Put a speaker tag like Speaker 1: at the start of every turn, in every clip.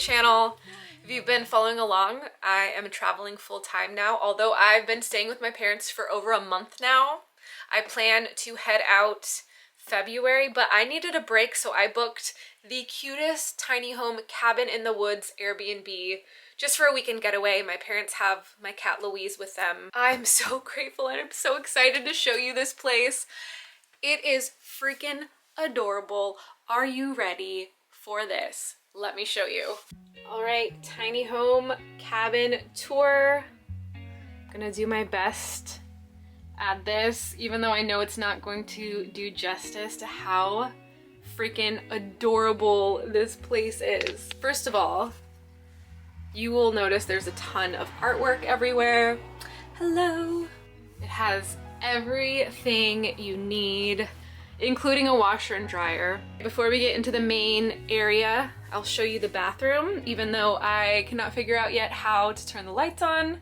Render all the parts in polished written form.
Speaker 1: channel. If you've been following along, I am traveling full-time now. Although I've been staying with my parents for over a month now, I plan to head out February, but I needed a break, so I booked the cutest tiny home cabin in the woods Airbnb just for a weekend getaway. My parents have my cat Louise with them. I'm so grateful and I'm so excited to show you this place. It is freaking adorable. Are you ready for this? Let me show you. All right, tiny home cabin tour. I'm gonna do my best at this, even though I know it's not going to do justice to how freaking adorable this place is. First of all, you will notice there's a ton of artwork everywhere. Hello. It has everything you need, including a washer and dryer. Before we get into the main area, I'll show you the bathroom, even though I cannot figure out yet how to turn the lights on.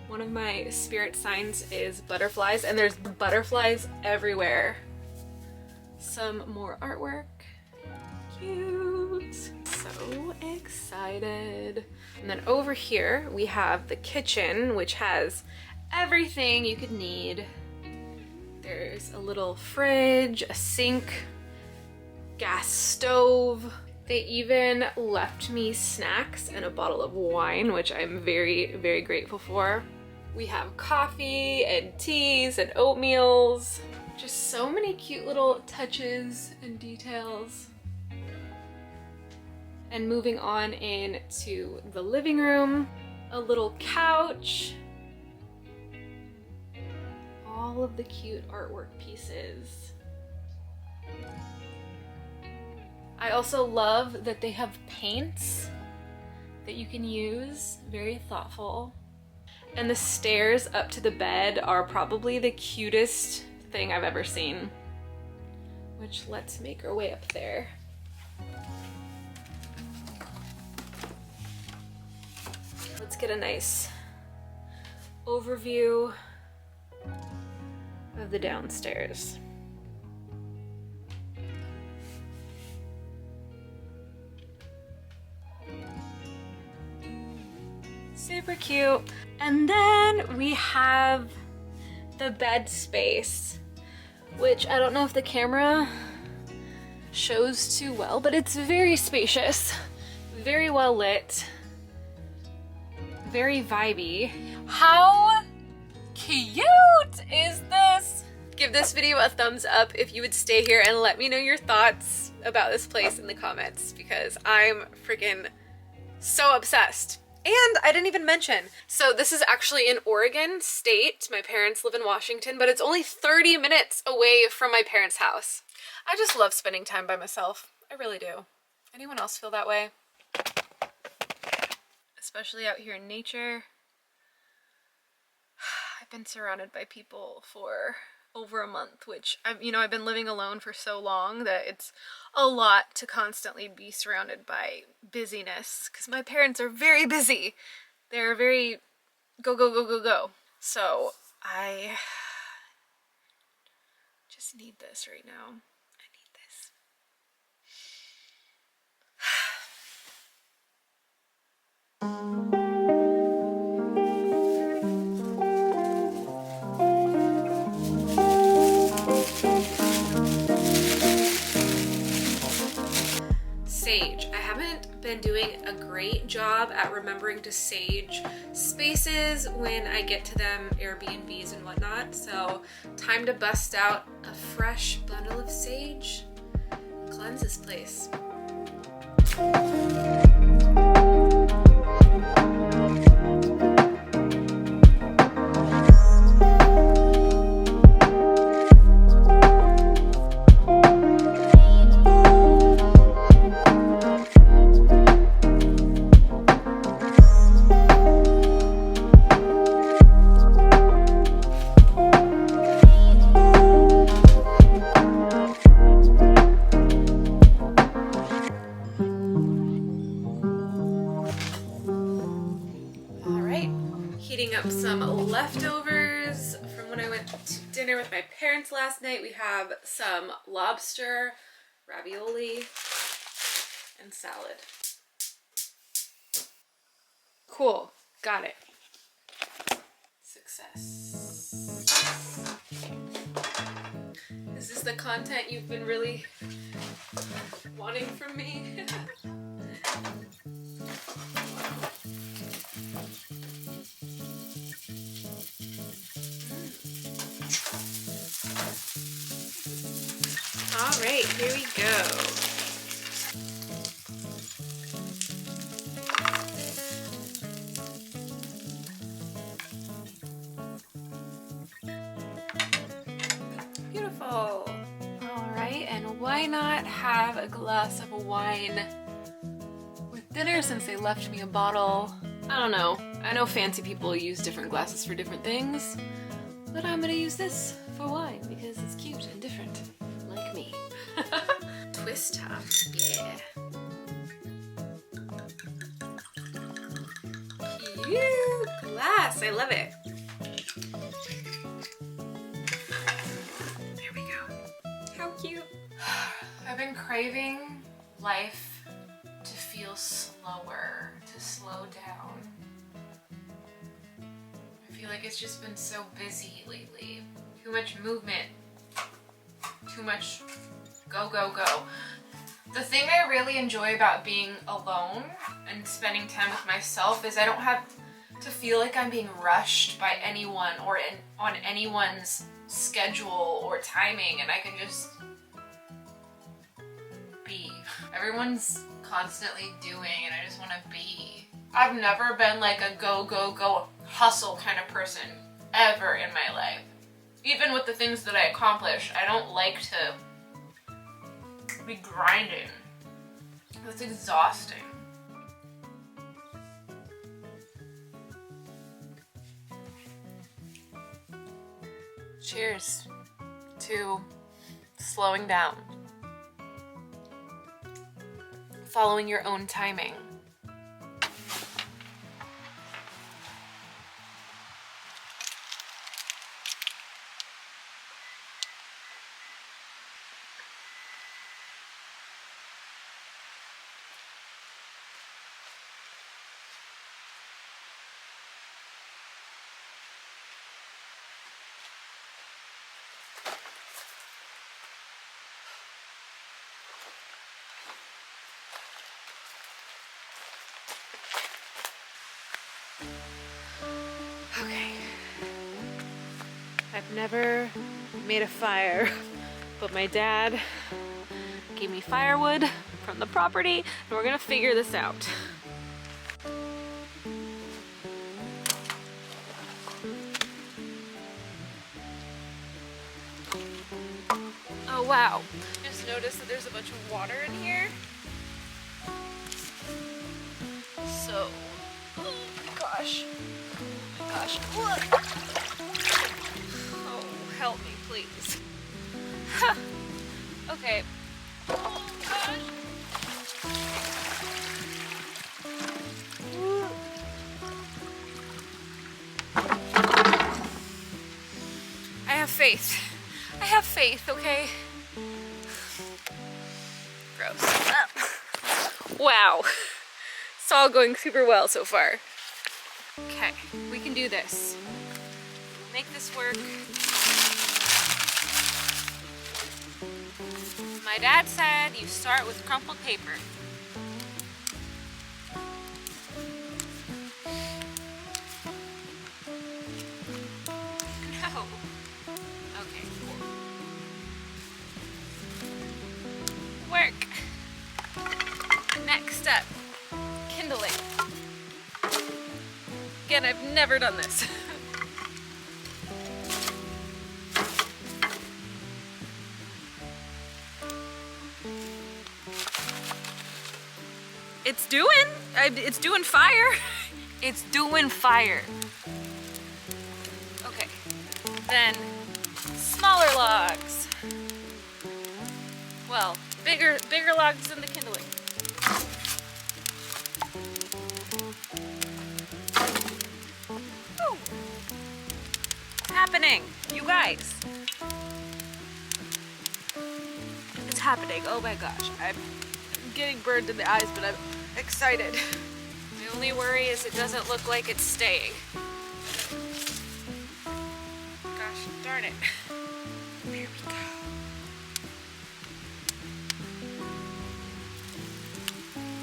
Speaker 1: One of my spirit signs is butterflies, and there's butterflies everywhere. Some more artwork. Cute. So excited. And then over here we have the kitchen, which has everything you could need. There's a little fridge, a sink, gas stove. They even left me snacks and a bottle of wine, which I'm very, very grateful for. We have coffee and teas and oatmeals. Just so many cute little touches and details. And moving on into the living room, a little couch. All of the cute artwork pieces. I also love that they have paints that you can use, very thoughtful. And the stairs up to the bed are probably the cutest thing I've ever seen. Which, let's make our way up there. Let's get a nice overview of the downstairs. Super cute. And then we have the bed space, which I don't know if the camera shows too well, but it's very spacious, very well lit, very vibey. How cute is this? Give this video a thumbs up if you would stay here, and let me know your thoughts about this place in the comments, because I'm freaking so obsessed. And I didn't even mention, so this is actually in Oregon State. My parents live in Washington, but it's only 30 minutes away from my parents' house. I just love spending time by myself. I really do. Anyone else feel that way? Especially out here in nature. I've been surrounded by people for over a month, which I've been living alone for so long that it's a lot to constantly be surrounded by busyness, because my parents are very busy. They're very go, go, go, go, go. So I just need this right now. I need this. Sage. I haven't been doing a great job at remembering to sage spaces when I get to them, Airbnbs and whatnot, so time to bust out a fresh bundle of sage. Cleanse this place. Heating up some leftovers from when I went to dinner with my parents last night. We have some lobster, ravioli, and salad. Cool. Got it. Success. Is this the content you've been really wanting from me? All right, here we go. Beautiful. All right, and why not have a glass of wine with dinner since they left me a bottle? I don't know. I know fancy people use different glasses for different things, but I'm gonna use this for wine because it's cute and different, like me. Twist top, yeah. Cute glass, I love it. There we go. How cute. I've been craving life to feel slower, to slow down. I feel like it's just been so busy lately. Too much movement, too much go, go, go. The thing I really enjoy about being alone and spending time with myself is I don't have to feel like I'm being rushed by anyone or on anyone's schedule or timing, and I can just be. Everyone's constantly doing and I just want to be. I've never been like a go, go, go hustle kind of person ever in my life. Even with the things that I accomplish, I don't like to be grinding. That's exhausting. Cheers to slowing down. Following your own timing. Okay. I've never made a fire, but my dad gave me firewood from the property, and we're gonna figure this out. Oh wow, just noticed that there's a bunch of water in here. So, oh my gosh. Gosh. Oh, help me, please. Okay. Oh, gosh. I have faith. I have faith, okay? Gross. Wow. It's all going super well so far. Okay, we can do this. Make this work. My dad said you start with crumpled paper. No. Okay, cool. Work. Next step, kindling. Again, I've never done this. It's doing fire. It's doing fire. Okay, then smaller logs. Well, bigger logs than the kindling. Woo. It's happening, you guys. It's happening. Oh my gosh, I'm getting burned in the eyes, but I'm excited. My only worry is it doesn't look like it's staying. Gosh darn it. There we go.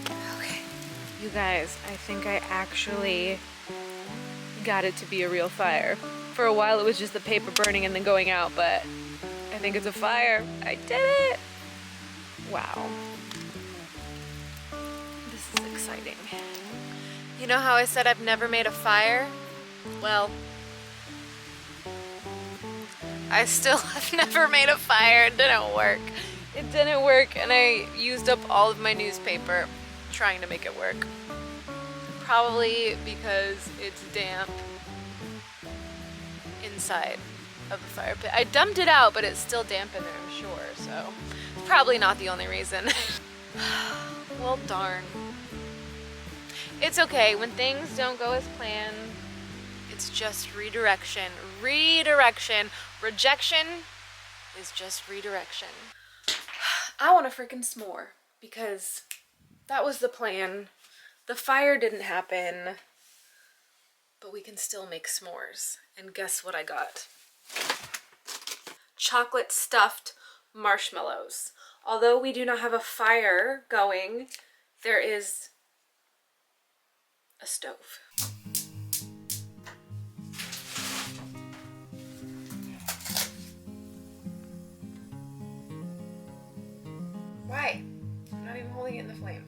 Speaker 1: Okay. You guys, I think I actually got it to be a real fire. For a while it was just the paper burning and then going out, but I think it's a fire. I did it! Wow. This is exciting. You know how I said I've never made a fire? Well, I still have never made a fire. It didn't work. It didn't work, and I used up all of my newspaper trying to make it work. Probably because it's damp inside of the fire pit. I dumped it out, but it's still damp in there, I'm sure, so probably not the only reason. Well, darn. It's okay. When things don't go as planned, it's just redirection. Redirection. Rejection is just redirection. I want a freaking s'more because that was the plan. The fire didn't happen, but we can still make s'mores. And guess what I got? Chocolate stuffed marshmallows. Although we do not have a fire going, there is a stove. Why? I'm not even holding it in the flame.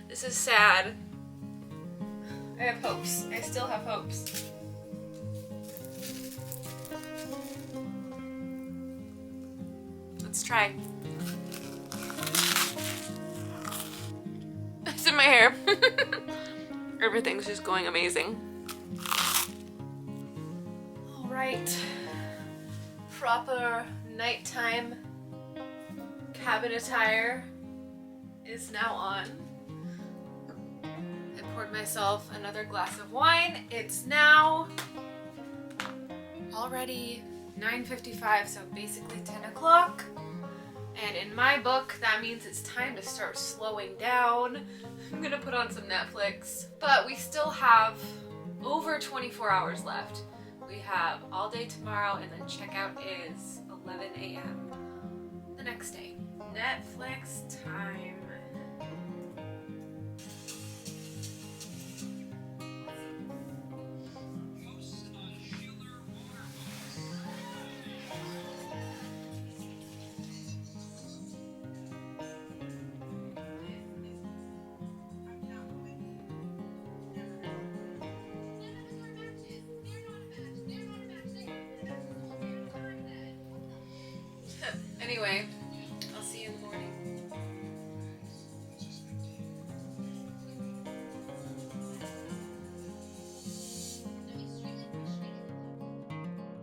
Speaker 1: This is sad. I have hopes. I still have hopes. Let's try. It's in my hair. Everything's just going amazing. All right. Proper nighttime cabin attire is now on. I poured myself another glass of wine. It's now already 9:55, so basically 10 o'clock. And in my book, that means it's time to start slowing down. I'm gonna put on some Netflix, but we still have over 24 hours left. We have all day tomorrow, and then checkout is 11 a.m. the next day. Netflix time. Anyway, I'll see you in the morning.